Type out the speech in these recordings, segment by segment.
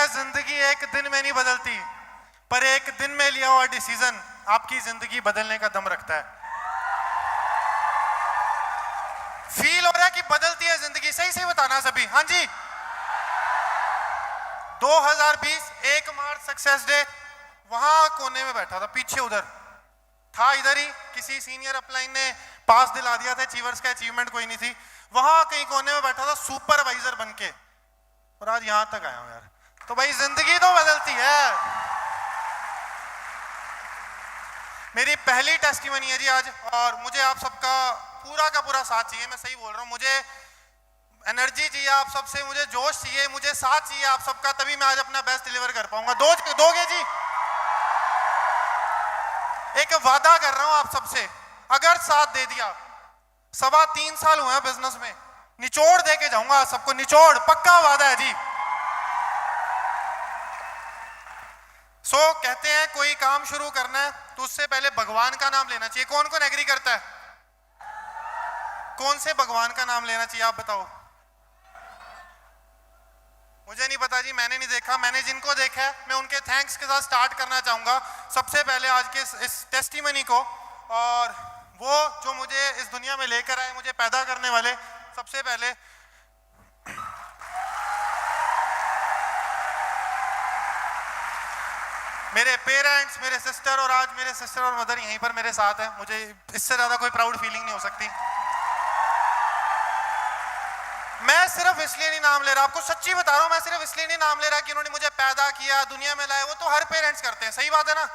जिंदगी एक दिन में नहीं बदलती, पर एक दिन में लिया हुआ डिसीजन आपकी जिंदगी बदलने का दम रखता है। फील हो रहा है कि बदलती है जिंदगी? सही सही बताना सभी। हाँ जी। 2020 1 मार्च सक्सेस डे, वहां कोने में बैठा था, पीछे उधर था, इधर ही किसी सीनियर अपलाइन ने पास दिला दिया था, अचीवर्स का अचीवमेंट कोई नहीं थी, वहां कहीं कोने में बैठा था सुपरवाइजर बनके, और आज यहां तक आया हूं यार। तो भाई जिंदगी तो बदलती है। मेरी पहली टेस्टिमनी है जी आज, और मुझे आप सबका पूरा का पूरा साथ चाहिए। मैं सही बोल रहा हूं, मुझे एनर्जी चाहिए आप सबसे, मुझे जोश चाहिए, मुझे साथ चाहिए आप सबका, तभी मैं आज अपना बेस्ट डिलीवर कर पाऊंगा। दोगे जी? एक वादा कर रहा हूं आप सबसे, अगर साथ दे दिया, 3.25 साल हुए हैं बिजनेस में, निचोड़ दे के जाऊंगा सबको, निचोड़, पक्का वादा है जी। कहते हैं कोई काम शुरू करना है तो उससे पहले भगवान का नाम लेना चाहिए। कौन कौन एग्री करता है? कौन से भगवान का नाम लेना चाहिए आप बताओ? मुझे नहीं पता जी, मैंने नहीं देखा। मैंने जिनको देखा है मैं उनके थैंक्स के साथ स्टार्ट करना चाहूंगा सबसे पहले आज के इस टेस्टिमनी को। और वो जो मुझे इस दुनिया में लेकर आए, मुझे पैदा करने वाले, सबसे पहले मेरे पेरेंट्स, मेरे सिस्टर, और आज मेरे सिस्टर और मदर यहीं पर मेरे साथ हैं। मुझे इससे ज्यादा कोई प्राउड फीलिंग नहीं हो सकती। मैं सिर्फ इसलिए नहीं नाम ले रहा, आपको सच्ची बता रहा हूं, मैं सिर्फ इसलिए नहीं नाम ले रहा कि उन्होंने मुझे पैदा किया, दुनिया में लाया। वो तो हर पेरेंट्स करते हैं, सही बात है ना,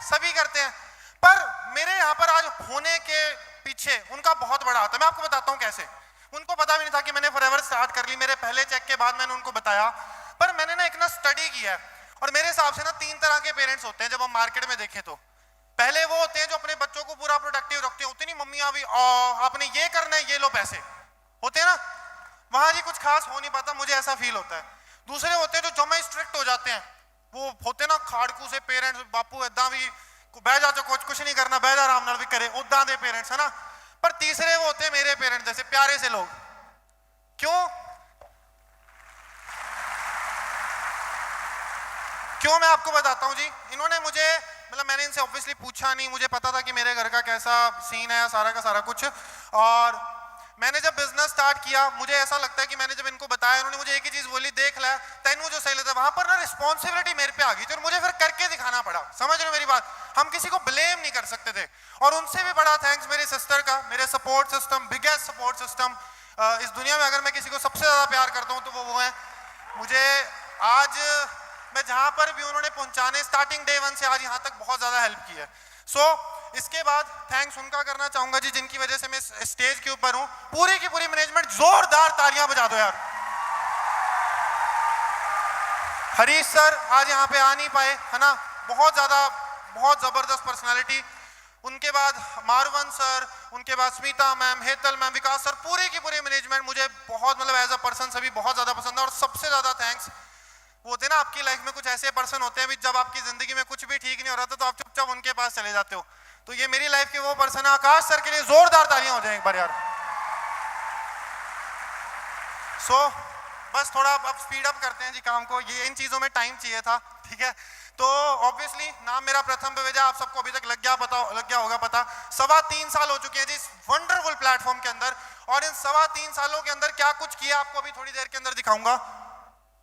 सभी करते हैं। पर मेरे यहाँ पर आज होने के पीछे उनका बहुत बड़ा हाथ है। मैं आपको बताता हूँ कैसे। उनको पता भी नहीं था कि मैंने फॉरएवर स्टार्ट कर ली। मेरे पहले चेक के बाद मैंने उनको बताया। पर मैंने ना एक ना स्टडी किया है, और मेरे हिसाब से ना 3 तरह के पेरेंट्स होते हैं जब हम मार्केट में देखें तो। पहले वो होते हैं जो अपने बच्चों को पूरा प्रोडक्टिव रखते हैं, उतनी मम्मी अभी आपने ये करना है, ये लो पैसे, होते हैं ना, वहां जी कुछ खास हो नहीं पाता, मुझे ऐसा फील होता है। दूसरे होते हैं जो जमा स्ट्रिक्ट हो जाते हैं, वो होते ना खाड़कू से पेरेंट्स, बापू इदा भी बह जा, तो कुछ नहीं करना, बह जा आराम नाल भी करे, उदा दे पेरेंट्स है ना। पर तीसरे वो होते हैं मेरे पेरेंट्स जैसे प्यारे से लोग। क्यों मैं आपको बताता हूं जी। इन्होंने मुझे, मतलब मैंने इनसे ऑब्वियसली पूछा नहीं, मुझे पता था कि मेरे घर का कैसा सीन है, सारा का सारा कुछ। और मैंने जब बिजनेस स्टार्ट किया, मुझे ऐसा लगता है कि मैंने जब इनको बताया, उन्होंने मुझे एक ही चीज बोली, देख ले तेनू जो सही लगता है। वहां पर ना रिस्पॉन्सिबिलिटी मेरे पे आ गई थी, और मुझे फिर करके दिखाना पड़ा। समझ रहे हो मेरी बात? हम किसी को ब्लेम नहीं कर सकते थे। और उनसे भी बड़ा थैंक्स मेरी सिस्टर का, मेरे support system, biggest support system इस दुनिया में। अगर मैं किसी को सबसे ज्यादा प्यार करता हूँ तो वो है। मुझे आज मैं जहां पर भी उन्होंने पहुंचाने, स्टार्टिंग डे 1 से आज यहां तक बहुत ज्यादा हेल्प की है। इसके बाद थैंक्स उनका करना चाहूंगा जी, जिनकी वजह से मैं स्टेज के ऊपर हूं। पूरी की पूरी मैनेजमेंट, जोरदार तालियां बजा दो यार। हरीश सर आज यहाँ पे आ नहीं पाए, है ना, बहुत ज्यादा, बहुत जबरदस्त पर्सनालिटी। उनके बाद मारवन सर, उनके बाद स्मिता मैम, हेतल मैम, विकास सर, पूरी की पूरी मैनेजमेंट मुझे बहुत, मतलब एज अ पर्सन सभी बहुत ज्यादा पसंद है। और सबसे ज्यादा थैंक्स वो होते हैं ना, आपकी लाइफ में कुछ ऐसे पर्सन होते हैं भी, जब आपकी जिंदगी में कुछ भी ठीक नहीं हो रहा था तो आप चुपचाप उनके पास चले जाते हो। तो ये मेरी लाइफ के वो पर्सन है। आकाश सर के लिए जोरदार तालियां हो जाए एक बार यार। बस थोड़ा अब स्पीड अप करते हैं जी काम को, ये इन चीजों में टाइम चाहिए था, ठीक है। तो ऑब्वियसली नाम मेरा प्रथम बेवेजा, आप सबको अभी तक लग गया होगा पता। 3.25 साल हो चुके हैं जी इस वंडरफुल प्लेटफॉर्म के अंदर, और इन 3.25 सालों के अंदर क्या कुछ किया आपको अभी थोड़ी देर के अंदर दिखाऊंगा।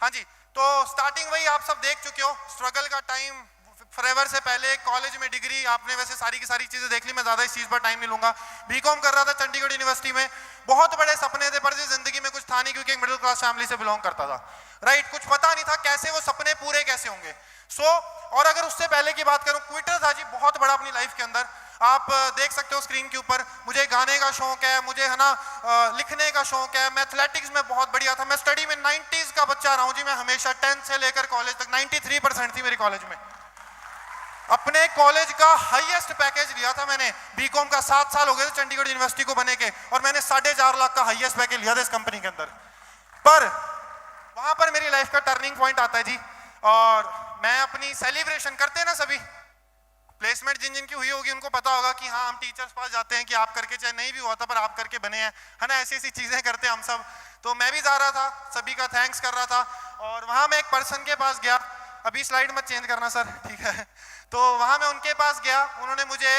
हाँ जी, तो स्टार्टिंग वही आप सब देख चुके हो, स्ट्रगल का टाइम, फॉरएवर से पहले कॉलेज में डिग्री, आपने वैसे सारी की सारी चीजें देख ली, मैं ज्यादा इस चीज पर टाइम नहीं लूंगा। बीकॉम कर रहा था चंडीगढ़ यूनिवर्सिटी में, बहुत बड़े सपने थे, पर जिंदगी में कुछ था नहीं, क्योंकि एक मिडिल क्लास फैमिली से बिलोंग करता था, राइट। कुछ पता नहीं था कैसे वो सपने पूरे कैसे होंगे। और अगर उससे पहले की बात करूं, क्विटर था जी बहुत बड़ा अपनी लाइफ के अंदर, आप देख सकते हो स्क्रीन के ऊपर। मुझे गाने का शौक है, मुझे है ना लिखने का शौक है, मैं एथलेटिक्स में बहुत बढ़िया था, मैं स्टडी में 90s का बच्चा रहा हूं जी। मैं हमेशा 10th से लेकर कॉलेज तक 93% थी मेरी कॉलेज में। अपने कॉलेज का हाईएस्ट पैकेज लिया था मैंने, बीकॉम का 7 साल हो गए थे चंडीगढ़ यूनिवर्सिटी को बने के, और मैंने 4.5 लाख का हाईएस्ट पैकेज लिया था इस कंपनी के अंदर। पर वहां पर मेरी लाइफ का टर्निंग पॉइंट आता है जी, और मैं अपनी सेलिब्रेशन करते हैं ना सभी, प्लेसमेंट जिन जिन की हुई होगी उनको पता होगा कि हाँ हम टीचर्स पास जाते हैं कि आप करके, चाहे नहीं भी हुआ था पर आप करके बने हैं, है ना, ऐसी ऐसी चीज़ें करते हैं हम सब। तो मैं भी जा रहा था, सभी का थैंक्स कर रहा था, और वहाँ मैं एक पर्सन के पास गया, अभी स्लाइड मत चेंज करना सर, ठीक है। तो वहाँ मैं उनके पास गया, उन्होंने मुझे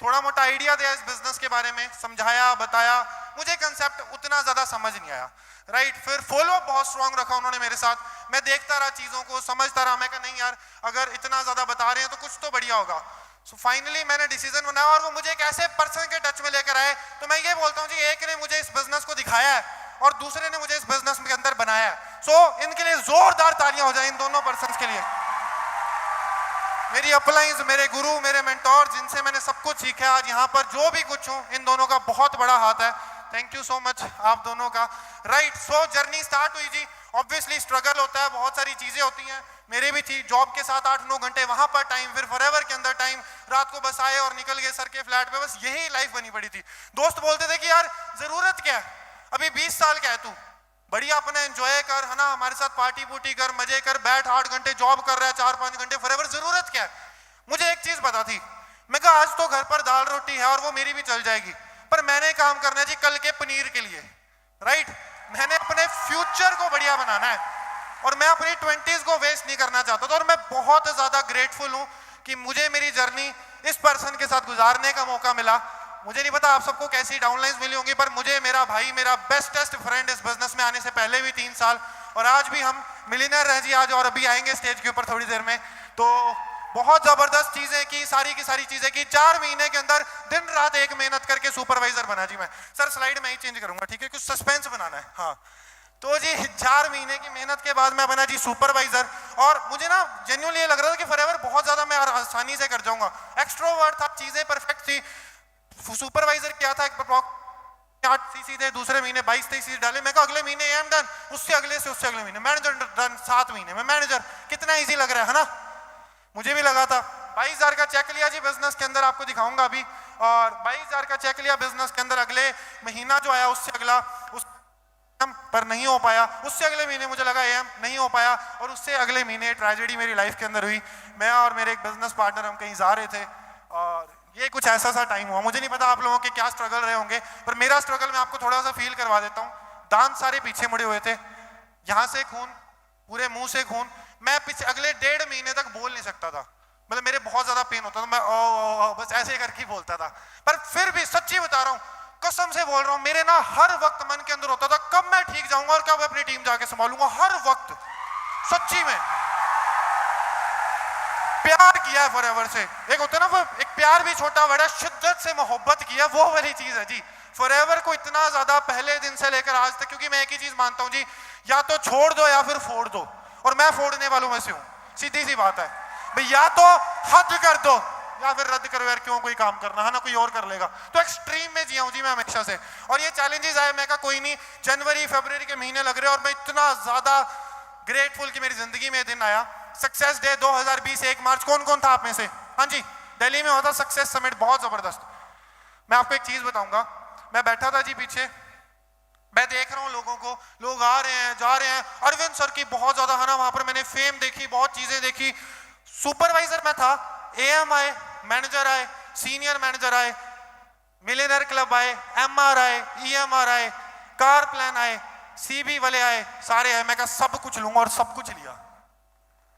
थोड़ा मोटा आइडिया दिया इस बिजनेस के बारे में, समझाया, बताया, मुझे कंसेप्ट उतना ज़्यादा समझ नहीं आया, राइट। फिर फॉलो अप बहुत स्ट्रांग रखा उन्होंने मेरे साथ, मैं देखता रहा चीज़ों को, समझता रहा, मैं कहा नहीं यार अगर इतना ज़्यादा बता रहे हैं तो कुछ तो बढ़िया होगा। सो फाइनली मैंने डिसीजन बनाया, और वो मुझे एक ऐसे पर्सन के टच में लेकर आए, तो मैं ये बोलता हूँ जी एक ने मुझे इस बिजनेस को दिखाया है और दूसरे ने मुझे इस बिजनेस के अंदर बनाया है। सो इनके लिए जोरदार तालियां हो जाए, इन दोनों पर्सन के लिए। मेरी अपलाइंस, मेरे गुरु, मेरे मेंटोर, जिनसे मैंने सब कुछ सीखा, आज यहाँ पर जो भी कुछ हूँ, इन दोनों का बहुत बड़ा हाथ है। थैंक यू सो मच आप दोनों का, राइट। सो जर्नी स्टार्ट हुई जी, ऑब्वियसली स्ट्रगल होता है, बहुत सारी चीजें होती हैं, मेरे भी थी, जॉब के 7-8-9 घंटे वहां पर टाइम, फिर फॉरएवर के अंदर टाइम, रात को बस आए और निकल गए सर के फ्लैट पे, बस यही लाइफ बनी पड़ी थी। दोस्त बोलते थे कि यार जरूरत क्या है, अभी 20 साल का है तू, बढ़िया अपना एंजॉय कर, है ना, हमारे साथ पार्टी पुर्टी कर, मजे कर, बैठ, 8 घंटे जॉब कर रहा है, 4-5 घंटे फॉरएवर, जरूरत क्या है। मुझे एक चीज पता थी, मैं कहा आज तो घर पर दाल रोटी है और वो मेरी भी चल जाएगी, पर मैंने काम करना है जी कल के पनीर के लिए, राइट। मैंने अपने फ्यूचर को बढ़िया बनाना है और मैं अपनी 20s को वेस्ट नहीं करना चाहता था। और मैं बहुत ज्यादा ग्रेटफुल हूं कि मुझे मेरी जर्नी इस पर्सन के साथ गुजारने का मौका मिला। मुझे नहीं पता आप सबको कैसी डाउनलाइंस मिली होंगी, पर मुझे मेरा भाई, मेरा बेस्टेस्ट फ्रेंड इस बिजनेस में आने से पहले भी 3 साल, और आज भी हम मिलियनर हैं जी आज, और अभी आएंगे स्टेज के ऊपर थोड़ी देर में। तो बहुत जबरदस्त चीजें की, सारी की सारी चीजें की, 4 महीने के अंदर दिन रात एक मेहनत करके सुपरवाइजर बना जी मैं। सर स्लाइड मैं ही चेंज करूंगा, ठीक है, कुछ सस्पेंस बनाना है। हाँ, तो जी 4 महीने की मेहनत के बाद मैं बना जी सुपरवाइजर, और मुझे ना जेन्युइनली ये लग रहा था कि फॉरएवर बहुत ज्यादा मैं आसानी से कर जाऊंगा, एक्सट्रोवर्ट था, चीजें परफेक्ट थी। सुपरवाइजर क्या था, 8 सीसी थे, दूसरे महीने 22-23 सीसी डाले, मैं कहा अगले महीने एम डन, उससे अगले महीने मैनेजर डन, 7 महीने में मैनेजर, कितना ईजी लग रहा है ना। मुझे भी लगा था। 22,000 का चेक लिया जी बिजनेस के अंदर, आपको दिखाऊंगा अभी, और 22,000 का चेक लिया बिजनेस के अंदर, अगले महीना जो आया उससे अगला उस पर नहीं हो पाया, उससे अगले महीने मुझे लगा एम नहीं हो पाया, और उससे अगले महीने ट्रेजेडी मेरी लाइफ के अंदर हुई। मैं और मेरे एक बिजनेस पार्टनर हम कहीं जा रहे थे, और ये कुछ ऐसा सा टाइम हुआ, मुझे नहीं पता आप लोगों के क्या स्ट्रगल रहे होंगे, पर मेरा स्ट्रगल मैं आपको थोड़ा सा फील करवा देता हूँ। दांत सारे पीछे मुड़े हुए थे, यहाँ से खून, पूरे मुंह से खून, मैं पीछे अगले 1.5 महीने तक बोल नहीं सकता था, मतलब मेरे बहुत ज्यादा पेन होता था, मैं ओ बस ऐसे करके बोलता था। पर फिर भी सच्ची बता रहा हूँ, कसम से बोल रहा हूँ, मेरे ना हर वक्त मन के अंदर होता था कब मैं ठीक जाऊंगा और कब अपनी टीम जाके संभालूंगा, हर वक्त, सच्ची में। प्यार किया है फॉरएवर से, एक होता है ना वो, एक प्यार भी छोटा बड़ा, शिद्दत से मोहब्बत किया, वो वाली चीज है जी। फॉरएवर को इतना ज्यादा पहले दिन से लेकर आज तक, क्योंकि मैं एक ही चीज मानता हूं जी, या तो छोड़ दो या फिर फोड़ दो, और मैं फोड़ने वालों में से हूं, सीधी सी बात है भाई, या तो हद कर दो या फिर रद्द करो, यार क्यों कोई काम करना, है ना, कोई और कर लेगा। तो एक्सट्रीम में जिया हूं जी मैं हमेशा से, और ये चैलेंजेस आए, मैं कहा कोई नहीं, जनवरी फरवरी के महीने लग रहे और मैं इतना ज्यादा ग्रेटफुल कि मेरी जिंदगी में दिन आया। सक्सेस डे 2020 1 मार्च, कौन कौन था आप में से? हाँ जी, दिल्ली में होता सक्सेस समिट, बहुत जबरदस्त। मैं आपको एक चीज बताऊंगा, मैं बैठा था जी पीछे, मैं देख रहा हूँ लोगों को, लोग आ रहे हैं जा रहे हैं, अरविंद सर की बहुत ज्यादा, है ना, वहां पर मैंने फेम देखी, बहुत चीजें देखी। सुपरवाइजर में था, एएम आए, मैनेजर आए, सीनियर मैनेजर आए, मिलियनर क्लब आए, एमआर आए, ईएमआर आए, कार प्लान आए, सीबी वाले आए, सारे आए। मैं कहा सब कुछ लूंगा, और सब कुछ लिया।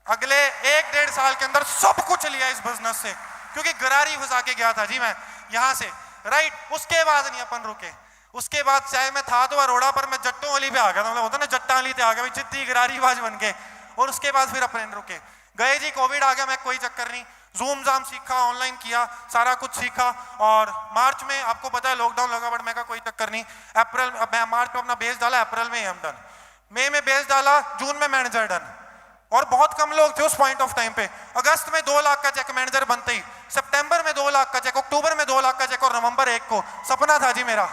अगले 1-1.5 साल के अंदर सब कुछ लिया इस बिजनेस से, क्योंकि गरारी फंसा के गया था जी मैं यहां से, राइट। उसके बाद नहीं अपन रुके, उसके बाद चाहे मैं था तो अरोड़ा, पर मैं जट्टों वाली पे आ गया था, मतलब होता ना जट्टा वाली पे आ गया, जितनी गरारीबाज बन के, और उसके बाद फिर अपन रुके गए जी। कोविड आ गया, मैं कोई चक्कर नहीं, जूम जाम सीखा, ऑनलाइन किया, सारा कुछ सीखा, और मार्च में आपको पता है लॉकडाउन लगा, बट मैं का कोई चक्कर नहीं, अप्रैल मैं मार्च में अपना बेस डाला, अप्रैल में एम डन, मई में बेस डाला, जून में मैनेजर डन, और बहुत कम लोग थे उस पॉइंट ऑफ टाइम पे। अगस्त में 2 लाख का चेक मैनेजर बनते ही, सितंबर में 2 लाख का चेक, अक्टूबर में 2 लाख का चेक, और नवंबर 1 को सपना था जी मेरा।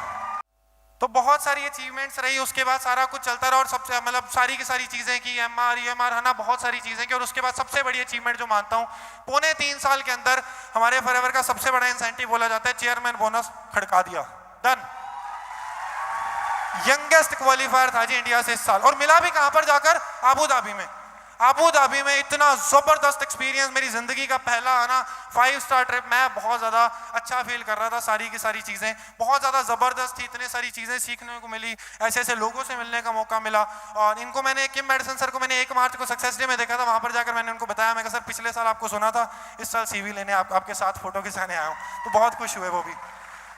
तो बहुत सारी अचीवमेंट्स रही, उसके बाद सारा कुछ चलता रहा, और सबसे मतलब सारी की सारी चीजें की, एमआर ईएमआर, है ना, बहुत सारी चीजें की। और उसके बाद सबसे बड़ी अचीवमेंट जो मानता हूँ, 2.25 साल के अंदर हमारे फॉरएवर का सबसे बड़ा इंसेंटिव बोला जाता है, चेयरमैन बोनस खड़का दिया, डन। यंगेस्ट क्वालिफायर था जी इंडिया से इस साल, और मिला भी कहां पर जाकर, आबू धाबी में। अबू धाबी में इतना जबरदस्त एक्सपीरियंस, मेरी जिंदगी का पहला आना 5 स्टार ट्रिप। मैं बहुत ज्यादा अच्छा फील कर रहा था, सारी की सारी चीजें बहुत ज्यादा जबरदस्त थी, इतने सारी चीजें सीखने को मिली, ऐसे ऐसे लोगों से मिलने का मौका मिला। और इनको मैंने, किम मेडिसन सर को मैंने 1 मार्च को सक्सेस डे में देखा था, वहां पर जाकर मैंने उनको बताया, मैं कहा सर पिछले साल आपको सुना था, इस साल CV लेने आपके साथ फोटो खिंचाने आया हूँ, तो बहुत खुश हुए वो भी।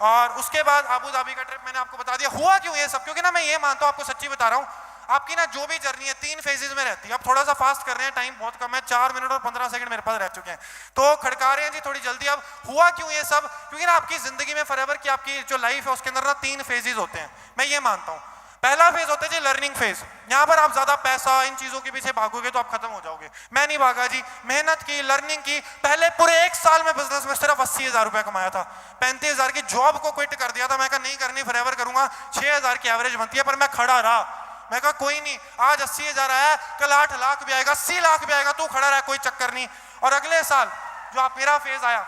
और उसके बाद अबू धाबी का ट्रिप मैंने आपको बता दिया। हुआ क्यों ये सब, क्योंकि ना मैं ये मानता हूँ, आपको सच्ची बता रहा हूँ, आपकी ना जो भी जर्नी है 3 फेजेस में रहती है। अब थोड़ा सा फास्ट कर रहे हैं, टाइम बहुत कम है, 4 मिनट और 15 सेकंड मेरे पास रह चुके हैं, तो खड़का रहे हैं जी थोड़ी जल्दी। अब हुआ क्यों ये सब, क्योंकि ना आपकी जिंदगी में फॉरएवर की आपकी जो लाइफ है उसके अंदर ना 3 फेजेस होते हैं, मैं ये मानता हूँ। पहला फेज होता है जी लर्निंग फेज, यहाँ पर आप ज्यादा पैसा इन चीजों के पीछे भागोगे तो आप खत्म हो जाओगे। मैं नहीं भागा जी, मेहनत की, लर्निंग की। पहले पूरे 1 साल में बिजनेस में सिर्फ 80,000 रुपए कमाया था। 35,000 की जॉब को क्विट कर दिया था, मैं कहा नहीं करनी, फॉरएवर करूंगा। 6,000 की एवरेज बनती है, पर मैं खड़ा रहा। मैं कहा कोई नहीं, आज 80,000 आया, कल 8 लाख भी आएगा, 80 लाख भी आएगा, तू खड़ा रहा, कोई चक्कर नहीं। और अगले साल जो आप मेरा फेज आया,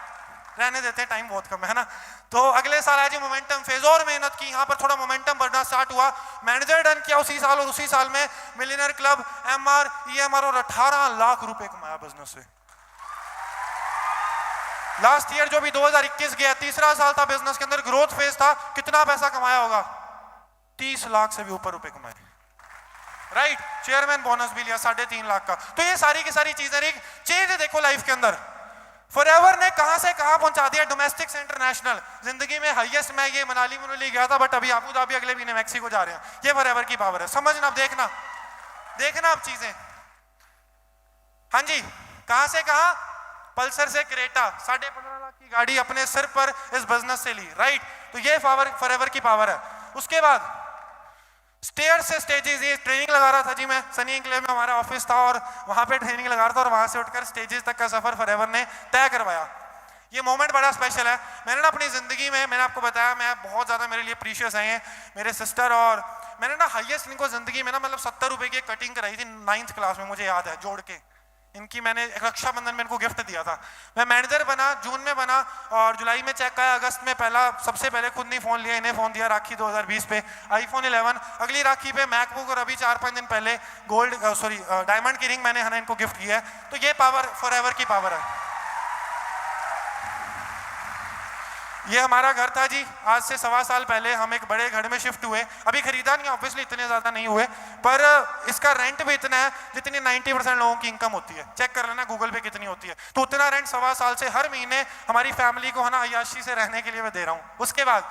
रहने देते हैं, टाइम बहुत कम है ना, तो अगले साल आया जी मोमेंटम फेज, और मेहनत की, यहाँ पर थोड़ा मोमेंटम बढ़ना स्टार्ट हुआ, मैनेजर डन किया उसी साल, और उसी साल में मिलियनर क्लब, MR, EMR और 18 लाख रुपए कमाया बिजनेस से। लास्ट ईयर जो भी 2021 गया, तीसरा साल था बिजनेस के अंदर, ग्रोथ फेज था, कितना पैसा कमाया होगा, 30 लाख से भी ऊपर रुपए कमाए, राइट। चेयरमैन बोनस भी लिया 3.5 लाख का। तो ये सारी की सारी चीजें, एक चेंज देखो लाइफ के अंदर, फॉरएवर ने कहां से कहां पहुंचा दिया, डोमेस्टिक से इंटरनेशनल। जिंदगी में हाईएस्ट मैं ये मनाली गया था, बट अभी अबू धाबी अगले महीने मैक्सिको जा रहे हैं। ये फॉरएवर की पावर है, समझना, अब देखना अब चीजें। हाँ जी, कहां से कहां, पल्सर से क्रेटा, 15.5 लाख की गाड़ी अपने सिर पर इस बिजनेस से ली, राइट। तो ये फॉरएवर की पावर है। उसके बाद स्टेयर से स्टेजेस, ये ट्रेनिंग लगा रहा था जी मैं, सनी एंक्लेव में हमारा ऑफिस था, और वहां पे ट्रेनिंग लगा रहा था, और वहां से उठकर स्टेजेस तक का सफर फॉरएवर ने तय करवाया। ये मोमेंट बड़ा स्पेशल है। मैंने ना अपनी जिंदगी में, मैंने आपको बताया, मैं बहुत ज्यादा मेरे लिए प्रीशियस है मेरे सिस्टर, और मैंने ना हाईएस्ट इनको जिंदगी में ना मतलब 70 रुपए की कटिंग कराई थी 9th क्लास में, मुझे याद है, जोड़ के इनकी मैंने रक्षाबंधन में इनको गिफ्ट दिया था। मैं मैनेजर बना, जून में बना, और जुलाई में चेक आया, अगस्त में सबसे पहले खुद नहीं फोन लिया, इन्हें फोन दिया राखी 2020 पे, iPhone 11, अगली राखी पे मैकबुक, और अभी 4-5 दिन पहले डायमंड की रिंग मैंने है ना इनको गिफ्ट किया है। तो ये पावर फॉरएवर की पावर है। ये हमारा घर था जी, आज से 1.25 साल पहले हम एक बड़े घर में शिफ्ट हुए। अभी खरीदा नहीं, ऑब्वियसली इतने ज्यादा नहीं हुए, पर इसका रेंट भी इतना है जितनी 90% लोगों की इनकम होती है। चेक कर लेना गूगल पे कितनी होती है। तो उतना रेंट 1.25 साल से हर महीने हमारी फैमिली को है ना अय्याशी से रहने के लिए मैं दे रहा हूँ। उसके बाद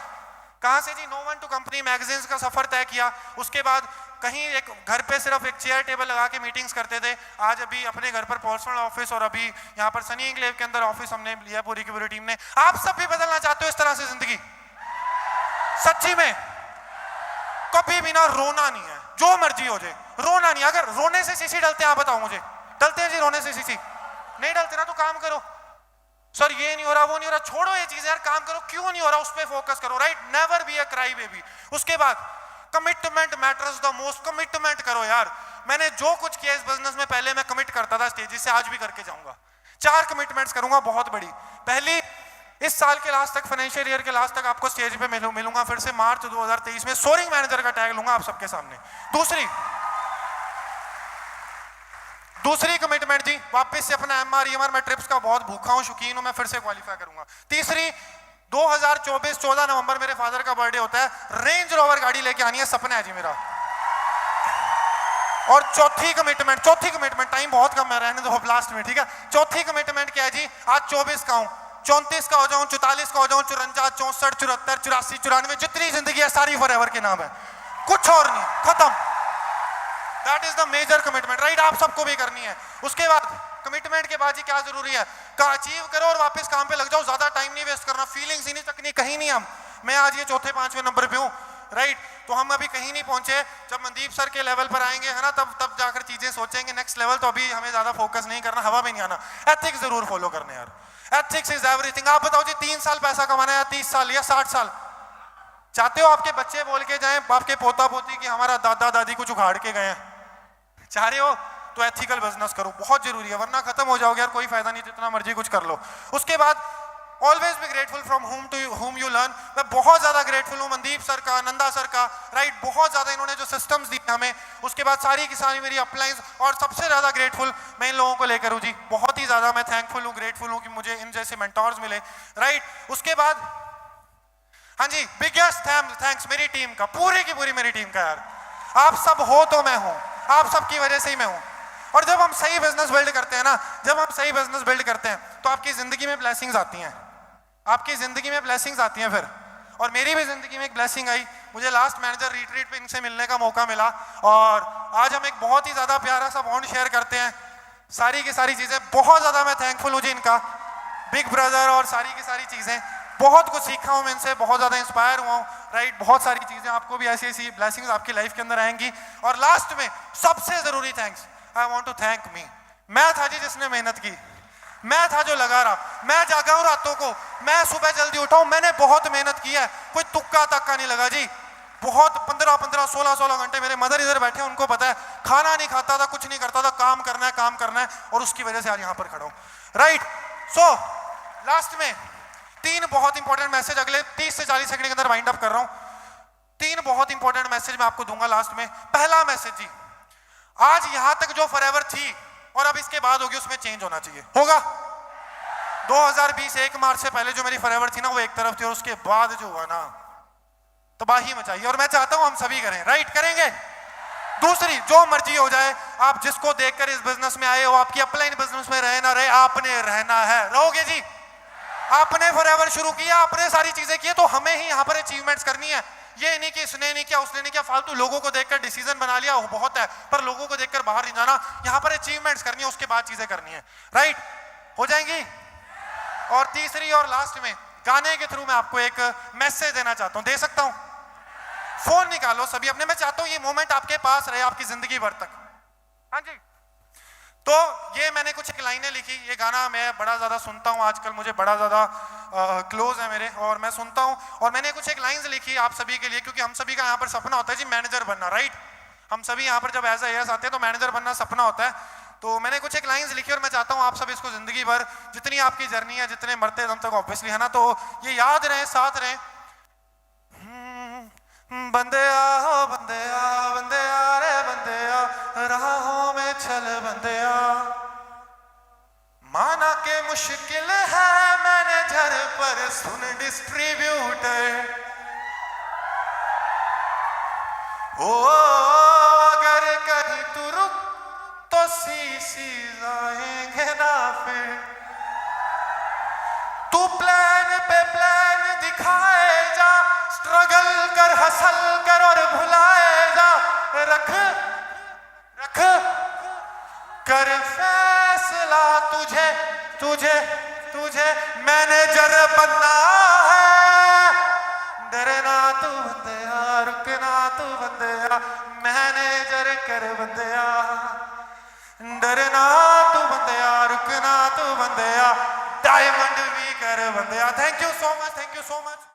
कहाँ से जी, no one to company magazines का सफर तय किया। उसके बाद कहीं एक घर पे सिर्फ एक चेयर टेबल लगा के मीटिंग्स करते थे, आज अभी अपने घर पर पर्सनल ऑफिस, और अभी यहाँ पर सनी एंक्लेव के अंदर ऑफिस हमने लिया पूरी की पूरी टीम ने। आप सब भी बदलना चाहते हो इस तरह से जिंदगी, सच्ची में कभी भी ना रोना नहीं है, जो मर्जी हो जाए रोना नहीं। अगर रोने से सीसी डलते हैं, आप बताओ मुझे, डलते हैं जी रोने से सीसी? नहीं डलते ना, तो काम करो, सर ये नहीं हो रहा, वो नहीं हो रहा, छोड़ो ये चीजें यार, काम करो, क्यों नहीं हो रहा उस पर फोकस करो, right. Never be a cry baby. उसके बाद commitment matters the most, commitment करो यार। मैंने जो कुछ किया इस बिजनेस में, पहले मैं कमिट करता था स्टेजेस से, आज भी करके जाऊंगा। 4 कमिटमेंट्स करूंगा बहुत बड़ी। पहली, इस साल के लास्ट तक, फाइनेंशियल ईयर के लास्ट तक आपको स्टेज पे मिलूंगा फिर से, मार्च 2023 में सोरिंग मैनेजर का टैग लूंगा आप सबके सामने। दूसरी कमिटमेंट जी, वापस से अपना MR EMR, मैं ट्रिप्स का बहुत भूखा हूं, शौकीन हूं, मैं फिर से क्वालिफाई करूंगा। तीसरी, 2024 14 नवंबर मेरे फादर का बर्थडे होता है, रेंज रोवर गाड़ी लेके आनी है, सपना है जी मेरा। और चौथी कमिटमेंट, टाइम बहुत कम है, रहने दो लास्ट में, ठीक है। चौथी कमिटमेंट क्या है जी, आज 24 का हूं, 34 का हो जाऊं, 44 का हो जाऊं, 54, 64, 74, 84, 94, जितनी जिंदगी है सारी फॉरएवर के नाम है, कुछ और नहीं, खत्म। That is the major commitment, right. आप सबको भी करनी है। उसके बाद कमिटमेंट के बाद ही क्या जरूरी है, का अचीव करो और वापस काम पे लग जाओ, ज्यादा टाइम नहीं वेस्ट करना, फीलिंग्स ही नहीं तक नहीं, कहीं नहीं। मैं आज ये 4-5वें नंबर पे हूँ, राइट। तो हम अभी कहीं नहीं पहुंचे, जब मनदीप सर के लेवल पर आएंगे है ना, तब जाकर चीजें सोचेंगे नेक्स्ट लेवल। तो अभी हमें ज्यादा फोकस नहीं करना, हवा में नहीं आना, एथिक्स जरूर फॉलो करने यार, एथिक्स इज एवरीथिंग। आप बताओ जी, 3 साल पैसा कमाना है, 30 साल या 60 साल? चाहते हो आपके बच्चे बोल के जाएं, आपके पोता पोती कि हमारा दादा दादी कुछ उखाड़ के गए हैं? चाह रहे हो तो एथिकल बिजनेस करो, बहुत जरूरी है, वरना खत्म हो जाओगे यार, कोई फायदा नहीं, जितना मर्जी कुछ कर लो। उसके बाद always be grateful from whom you learn। मैं बहुत ज्यादा ग्रेटफुल हूँ मनदीप सर का, नंदा सर का, राइट। बहुत ज्यादा इन्होंने जो सिस्टम्स दिए हमें, उसके बाद सारी की सारी मेरी अपलाइंस, और सबसे ज्यादा ग्रेटफुल मैं इन लोगों को लेकर हूँ जी। बहुत ही ज्यादा मैं थैंकफुल हूँ, ग्रेटफुल हूँ कि मुझे इन जैसे मेंटोर्स मिले, राइट। उसके बाद हाँ जी, बिगेस्ट थैंक्स मेरी टीम का, पूरी की पूरी मेरी टीम का यार। आप सब हो तो मैं हूँ, आप सबकी वजह से ही मैं हूँ। और जब हम सही बिजनेस बिल्ड करते हैं ना, जब हम सही बिजनेस बिल्ड करते हैं तो आपकी जिंदगी में ब्लेसिंग्स आती हैं, आपकी जिंदगी में ब्लेसिंग्स आती हैं फिर। और मेरी भी जिंदगी में एक ब्लेसिंग आई, मुझे लास्ट मैनेजर रिट्रीट पे इनसे मिलने का मौका मिला, और आज हम एक बहुत ही ज्यादा प्यारा सा बॉन्ड शेयर करते हैं। सारी की सारी चीजें, बहुत ज्यादा मैं थैंकफुल हूँ जी इनका, बिग ब्रदर, और सारी की सारी चीजें। बहुत कुछ सीखा हूँ मैं इनसे, बहुत ज्यादा इंस्पायर हुआ हूँ, राइट। बहुत सारी चीजें, आपको भी ऐसी ऐसी ब्लेसिंग्स आपकी लाइफ के अंदर आएंगी। और लास्ट में सबसे जरूरी thanks, I want to thank me. मैं था जी जिसने मेहनत की, मैं था जो लगा रहा, मैं जागा हूँ रातों को, मैं सुबह जल्दी उठा हूँ, मैंने बहुत मेहनत की है, कोई तुक्का तक्का नहीं लगा जी। बहुत 15-15, 16-16 घंटे, मेरे मदर इधर बैठे हैं, उनको पता है, खाना नहीं खाता था, कुछ नहीं करता था, काम करना है, काम करना है, और उसकी वजह से आज यहाँ पर खड़ा हूँ, राइट। सो लास्ट में 3 बहुत इंपॉर्टेंट मैसेज, अगले 30 से 40 सेकंड के अंदर वाइंड अप कर रहा हूं। 3 बहुत इंपॉर्टेंट मैसेज मैं आपको दूंगा लास्ट में। पहला मैसेज जी, आज यहां तक जो फॉरएवर थी और अब इसके बाद होगी, उसमें चेंज होना चाहिए, होगा। 2020 1 मार्च से पहले जो मेरी फॉरएवर थी ना, वो एक तरफ थी, और उसके बाद जो हुआ ना, तबाही मचाई। और मैं चाहता हूं हम सभी करें, राइट, करेंगे। दूसरी, जो मर्जी हो जाए, आप जिसको देखकर इस बिजनेस में आए हो, आपकी अपलाइन बिजनेस में रहे ना रहे, आपने रहना है, रहोगे जी। आपने फॉरएवर शुरू किया, आपने सारी चीजें की, तो हमें ही यहाँ पर अचीवमेंट्स करनी है। ये नहीं कि इसने नहीं किया, उसने नहीं किया, फालतू लोगों को देखकर डिसीजन बना लिया, वो बहुत है, पर लोगों को देखकर बाहर नहीं जाना। यहाँ पर अचीवमेंट्स करनी है, उसके बाद चीजें करनी है, राइट, हो जाएंगी। और तीसरी और लास्ट में, गाने के थ्रू मैं आपको एक मैसेज देना चाहता हूँ, दे सकता हूँ? फोन निकालो सभी अपने, मैं चाहता हूँ ये मोमेंट आपके पास रहे आपकी जिंदगी भर तक। हाँ जी। तो ये मैंने कुछ एक लाइनें लिखी, ये गाना मैं बड़ा ज़्यादा सुनता हूँ आजकल, मुझे बड़ा ज़्यादा क्लोज है मेरे, और मैं सुनता हूँ। और मैंने कुछ एक लाइन्स लिखी आप सभी के लिए, क्योंकि हम सभी का यहाँ पर सपना होता है जी मैनेजर बनना, राइट। हम सभी यहाँ पर जब एज एस आते हैं तो मैनेजर बनना सपना होता है। तो मैंने कुछ एक लाइन्स लिखी, और मैं चाहता हूँ आप सब इसको जिंदगी भर, जितनी आपकी जर्नी है, जितने मरते दम तक ऑब्वियसली है ना, तो ये याद रहे, साथ रहे। बंदे आ बंदे आ बंदे आ रे बंदे आ, राहों में चल बंदे आ, माना के मुश्किल है मैनेजर पर सुन डिस्ट्रीब्यूटर, ओ अगर कहीं तू रुक तो सीसी जाएंगे ना फिर, तू प्लान पे प्लान दिखाए जा, स्ट्रगल कर, हसल कर और भुलाए जा, रख रख कर फैसला, तुझे तुझे तुझे मैनेजर बनना है। डरना तू बंदया, रुकना तू बंदया, मैनेजर कर बंदया, डरना तू बंदया, रुकना तू बंदया, डायमंड भी कर बंदया। Thank you so much, thank you so much.